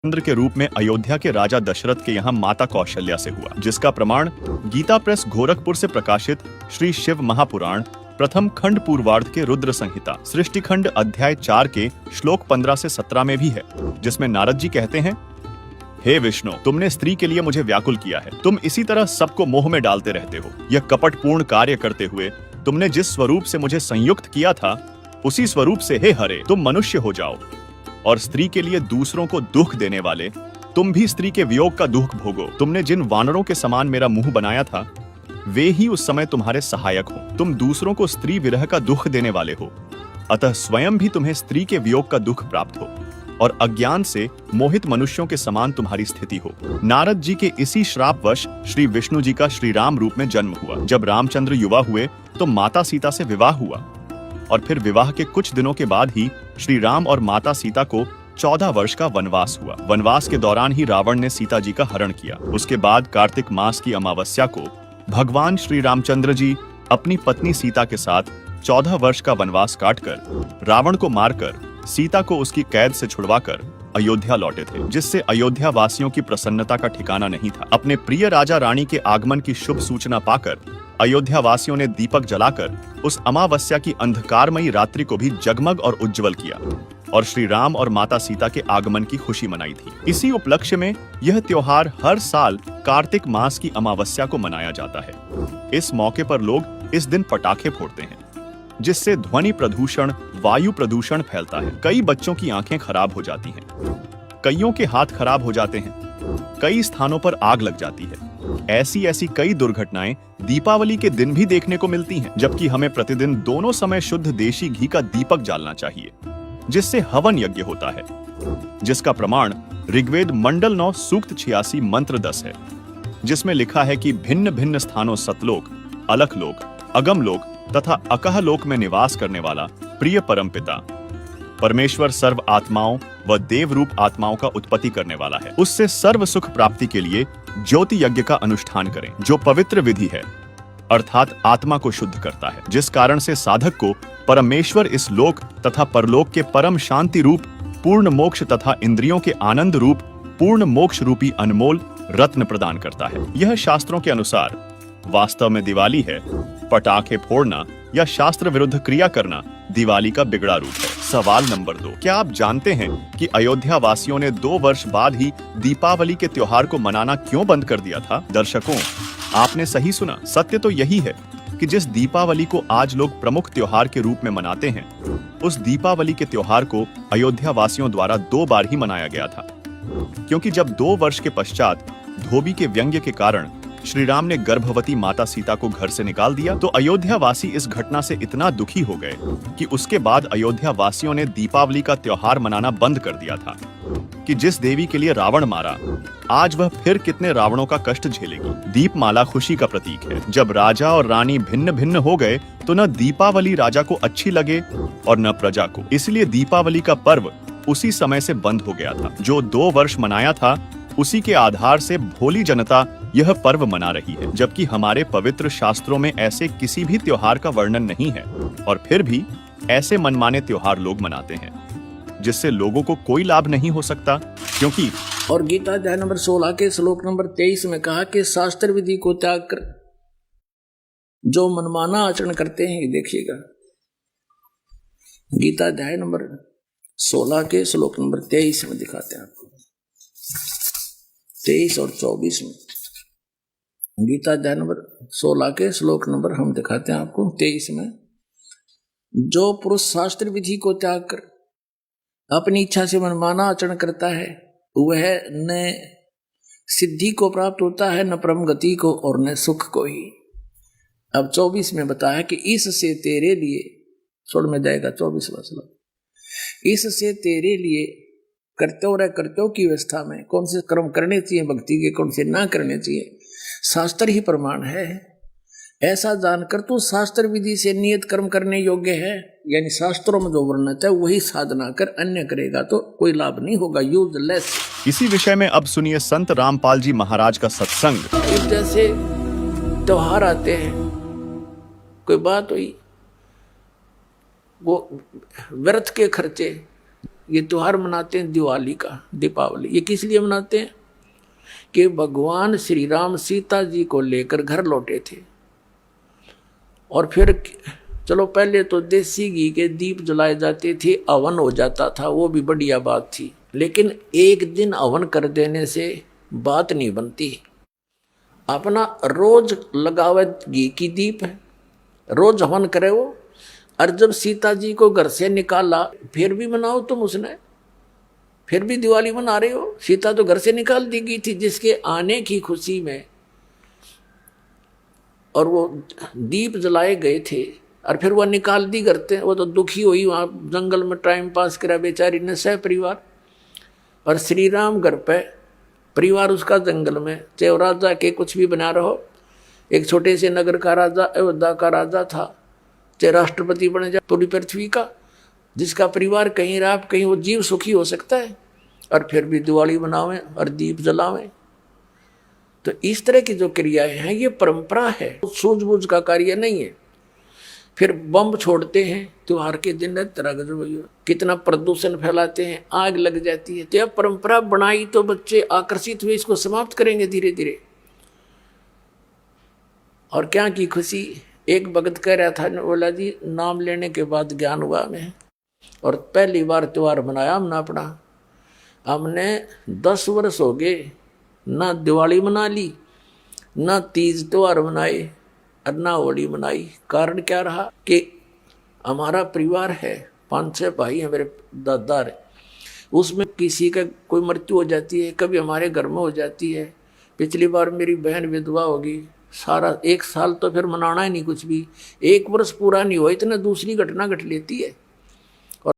चंद्र के रूप में अयोध्या के राजा दशरथ के यहाँ माता कौशल्या से हुआ, जिसका प्रमाण गीता प्रेस गोरखपुर से प्रकाशित श्री शिव महापुराण प्रथम खंड पूर्वार्ध के रुद्र संहिता सृष्टि खंड अध्याय 4 के श्लोक 15 से 17 में भी है, जिसमें नारद जी कहते हैं, हे विष्णु, तुमने स्त्री के लिए मुझे व्याकुल किया है। तुम इसी तरह सबको मोह में डालते रहते हो। यह कपटपूर्ण कार्य करते हुए तुमने जिस स्वरूप से मुझे संयुक्त किया था, उसी स्वरूप से हे हरे तुम मनुष्य हो जाओ, और स्त्री के लिए दूसरों को दुख देने वाले तुम भी स्त्री के वियोग का दुख भोगो। तुमने जिन वानरों के समान मेरा मुंह बनाया था, वे ही उस समय तुम्हारे सहायक हो। तुम दूसरों को स्त्री विरह का दुख देने वाले हो, अतः स्वयं भी तुम्हें स्त्री के वियोग का दुख प्राप्त हो, और अज्ञान से मोहित मनुष्यों के समान तुम्हारी स्थिति हो। नारद जी के इसी श्रापवश श्री विष्णु जी का श्री राम रूप में जन्म हुआ। जब रामचंद्र युवा हुए तो माता सीता से विवाह हुआ, और फिर विवाह के कुछ दिनों के बाद ही श्री राम और माता सीता को 14 वर्ष का वनवास हुआ। वनवास के दौरान ही रावण ने सीता जी का हरण किया। उसके बाद कार्तिक मास की अमावस्या को भगवान श्री रामचंद्र जी अपनी पत्नी सीता के साथ 14 वर्ष का वनवास काटकर रावण को मारकर सीता को उसकी कैद से छुड़वाकर अयोध्या लौटे थे, जिससे अयोध्या वासियों की प्रसन्नता का ठिकाना नहीं था। अपने प्रिय राजा रानी के आगमन की शुभ सूचना पाकर अयोध्या वासियों ने दीपक जलाकर उस अमावस्या की अंधकारमयी रात्रि को भी जगमग और उज्जवल किया, और श्री राम और माता सीता के आगमन की खुशी मनाई थी। इसी उपलक्ष्य में यह त्योहार हर साल कार्तिक मास की अमावस्या को मनाया जाता है। इस मौके पर लोग इस दिन पटाखे फोड़ते हैं, जिससे ध्वनि प्रदूषण, वायु प्रदूषण फैलता है। कई बच्चों की आंखें खराब हो जाती हैं, कईयों के हाथ खराब हो जाते हैं, कई स्थानों पर आग लग जाती है। ऐसी कई दुर्घटनाएं दीपावली के दिन भी देखने को मिलती हैं, जबकि हमें प्रतिदिन दोनों समय शुद्ध देशी घी का दीपक जालना चाहिए, जिससे हवन यज्ञ होता है, जिसका प्रमाण ऋग्वेद मंडल 9 सूक्त 86 मंत्र 10 है, जिसमें लिखा है कि भिन्न भिन्न स्थानों सतलोक, अलखलोक, अगमलोक तथा अकह लोक में निवास करने वाला प्रिय परमपिता परमेश्वर सर्व आत्माओं व देव रूप आत्माओं का उत्पत्ति करने वाला है। उससे सर्व सुख प्राप्ति के लिए ज्योति यज्ञ का अनुष्ठान करें, जो पवित्र विधि है, अर्थात आत्मा को शुद्ध करता है, जिस कारण से साधक को परमेश्वर इस लोक तथा परलोक के परम शांति रूप पूर्ण मोक्ष तथा इंद्रियों के आनंद रूप पूर्ण मोक्ष रूपी अनमोल रत्न प्रदान करता है। यह शास्त्रों के अनुसार वास्तव में दिवाली है। पटाखे फोड़ना या शास्त्र विरुद्ध क्रिया करना दिवाली का बिगड़ा रूप है। सवाल नंबर 2, क्या आप जानते हैं कि अयोध्या वासियों ने 2 वर्ष बाद ही दीपावली के त्योहार को मनाना क्यों बंद कर दिया था? दर्शकों, आपने सही सुना। सत्य तो यही है कि जिस दीपावली को आज लोग प्रमुख त्योहार के रूप में मनाते हैं, उस दीपावली के त्योहार को अयोध्या वासियों द्वारा 2 बार ही मनाया गया था, क्योंकि जब 2 वर्ष के पश्चात धोबी के व्यंग्य के कारण श्री राम ने गर्भवती माता सीता को घर से निकाल दिया, तो अयोध्या वासी इस घटना से इतना दुखी हो गए कि उसके बाद अयोध्या वासियों ने दीपावली का त्योहार मनाना बंद कर दिया था, कि जिस देवी के लिए रावण मारा, आज वह फिर कितने रावणों का कष्ट झेलेगी। दीपमाला खुशी का प्रतीक है। जब राजा और रानी भिन्न भिन्न हो गए तो न दीपावली राजा को अच्छी लगे और न प्रजा को, इसलिए दीपावली का पर्व उसी समय से बंद हो गया था। जो 2 वर्ष मनाया था, उसी के आधार से भोली जनता यह पर्व मना रही है, जबकि हमारे पवित्र शास्त्रों में ऐसे किसी भी त्योहार का वर्णन नहीं है, और फिर भी ऐसे मनमाने त्योहार लोग मनाते हैं, जिससे लोगों को कोई लाभ नहीं हो सकता, क्योंकि और गीता अध्याय नंबर 16 के श्लोक नंबर 23 में कहा कि शास्त्र विधि को त्याग कर जो मनमाना आचरण करते हैं, देखिएगा गीता अध्याय नंबर 16 के श्लोक नंबर 23 में दिखाते हैं आपको, 23 और 24 में। गीता अध्याय नंबर 16 के श्लोक नंबर हम दिखाते हैं आपको 23 में। जो पुरुष शास्त्र विधि को त्याग कर अपनी इच्छा से मनमाना आचरण करता है, वह न सिद्धि को प्राप्त होता है, न परम गति को, और न सुख को ही। अब 24 में बताया कि इससे तेरे लिए, छोड़ में जाएगा 24वां श्लोक, इससे तेरे लिए कर्तव्य की व्यवस्था में कौन से कर्म करने चाहिए भक्ति के, कौन से ना करने चाहिए, शास्त्र ही प्रमाण है। ऐसा जानकर तो शास्त्र विधि से नियत कर्म करने योग्य है, यानी शास्त्रों में जो वर्णन है वही साधना कर अन्य करेगा तो कोई लाभ नहीं होगा, यूजलेस। इसी विषय में अब सुनिए संत रामपाल जी महाराज का सत्संग। जैसे त्योहार आते हैं, कोई बात हुई, वो व्यर्थ के खर्चे ये त्योहार मनाते हैं दिवाली का, दीपावली। ये किस लिए मनाते हैं कि भगवान श्री राम सीता जी को लेकर घर लौटे थे। और फिर चलो पहले तो देसी घी के दीप जलाए जाते थे, हवन हो जाता था, वो भी बढ़िया बात थी। लेकिन एक दिन हवन कर देने से बात नहीं बनती। अपना रोज लगावे घी की दीप है, रोज हवन करे वो। और जब सीता जी को घर से निकाला, फिर भी मनाओ तुम उसने, फिर भी दिवाली मना रहे हो। सीता तो घर से निकाल दी गई थी जिसके आने की खुशी में, और वो दीप जलाए गए थे और फिर वह निकाल दी करते। वो तो दुखी हुई, वहाँ जंगल में टाइम पास करा बेचारी ने सह परिवार। और श्री राम घर पे, परिवार उसका जंगल में, चाहे वो राजा के कुछ भी बना रहो, एक छोटे से नगर का राजा, अयोध्या का राजा था, चाहे राष्ट्रपति बने जाए पूरी पृथ्वी का, जिसका परिवार कहीं रहा कहीं वो जीव सुखी हो सकता है। और फिर भी दिवाली बनावें और दीप जलावें। तो इस तरह की जो क्रियाएं हैं ये परंपरा है, सूझबूझ का कार्य नहीं है। फिर बम छोड़ते हैं त्योहार के दिन, कितना प्रदूषण फैलाते हैं, आग लग जाती है। तो यह परंपरा बनाई तो बच्चे आकर्षित हुए, इसको समाप्त करेंगे धीरे धीरे। और क्या की खुशी, एक भगत कह रहा था, बोला जी नाम लेने के बाद ज्ञान हुआ हमें, और पहली बार त्योहार मनाया हमने अपना। हमने 10 वर्ष हो गए ना दिवाली मना ली, ना तीज त्योहार मनाए और ना होली मनाई। कारण क्या रहा कि हमारा परिवार है, 5-6 भाई हैं मेरे दादा है, उसमें किसी का कोई मृत्यु हो जाती है, कभी हमारे घर में हो जाती है। पिछली बार मेरी बहन विधवा होगी, सारा 1 साल तो फिर मनाना ही नहीं कुछ भी। 1 वर्ष पूरा नहीं हुआ इतना दूसरी घटना घट लेती है।